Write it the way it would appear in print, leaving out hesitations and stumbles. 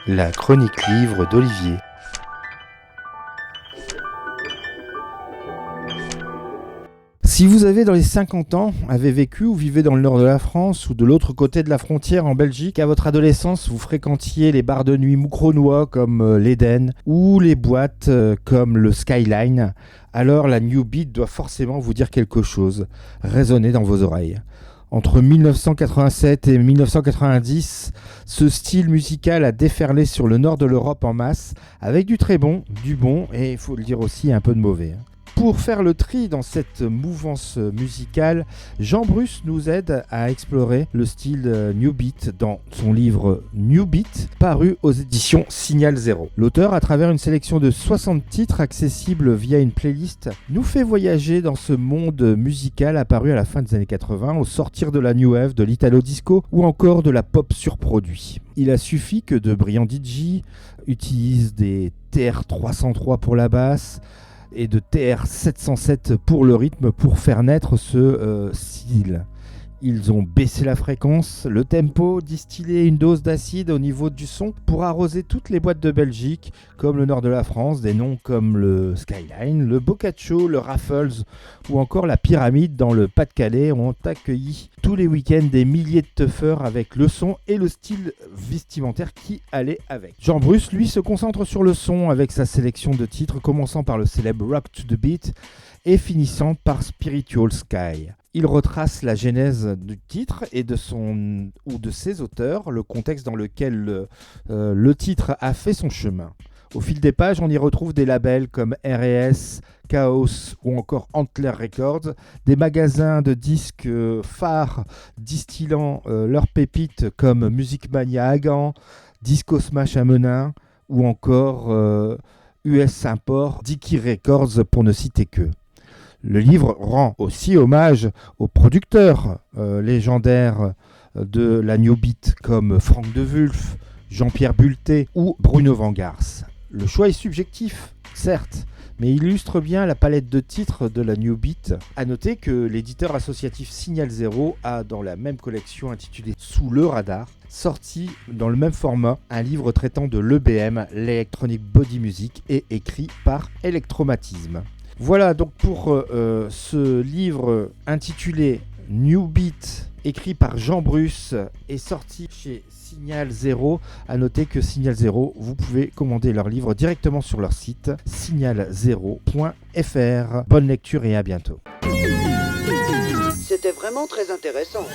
La chronique livre d'Olivier. Si vous avez dans les 50 ans, avez vécu ou vivez dans le nord de la France ou de l'autre côté de la frontière en Belgique, à votre adolescence vous fréquentiez les bars de nuit moucronois comme l'Eden ou les boîtes comme le Skyline, alors la New Beat doit forcément vous dire quelque chose, résonner dans vos oreilles. Entre 1987 et 1990, ce style musical a déferlé sur le nord de l'Europe en masse, avec du très bon, du bon et, il faut le dire aussi, un peu de mauvais. Pour faire le tri dans cette mouvance musicale, Jean Bruce nous aide à explorer le style New Beat dans son livre New Beat, paru aux éditions Signal Zéro. L'auteur, à travers une sélection de 60 titres accessibles via une playlist, nous fait voyager dans ce monde musical apparu à la fin des années 80, au sortir de la New Wave, de l'Italo Disco ou encore de la pop surproduit. Il a suffi que de brillants DJ utilisent des TR-303 pour la basse, et de TR-707 pour le rythme pour faire naître ce style. Ils ont baissé la fréquence, le tempo, distillé une dose d'acide au niveau du son pour arroser toutes les boîtes de Belgique, comme le nord de la France, des noms comme le Skyline, le Boccaccio, le Raffles ou encore la Pyramide dans le Pas-de-Calais ont accueilli tous les week-ends des milliers de teufeurs avec le son et le style vestimentaire qui allait avec. Jean Bruce, lui, se concentre sur le son avec sa sélection de titres, commençant par le célèbre Rock to the Beat et finissant par Spiritual Sky. Il retrace la genèse du titre et de son ou de ses auteurs, le contexte dans lequel le titre a fait son chemin. Au fil des pages, on y retrouve des labels comme R&S, Chaos ou encore Antler Records, des magasins de disques phares distillant leurs pépites comme Music Mania à Gand, Disco Smash à Menin ou encore US Import, Dicky Records pour ne citer que. Le livre rend aussi hommage aux producteurs légendaires de la New Beat comme Franck De Wulf, Jean-Pierre Bulté ou Bruno Vangars. Le choix est subjectif, certes, mais illustre bien la palette de titres de la New Beat. A noter que l'éditeur associatif Signal Zéro a dans la même collection intitulée Sous le radar, sorti dans le même format un livre traitant de l'EBM, l'Electronic Body Music, et écrit par Electromatisme. Voilà donc pour ce livre intitulé New Beat, écrit par Jean Bruce et sorti chez Signal Zéro. À noter que Signal Zéro, vous pouvez commander leur livre directement sur leur site signalzero.fr. Bonne lecture et à bientôt. C'était vraiment très intéressant.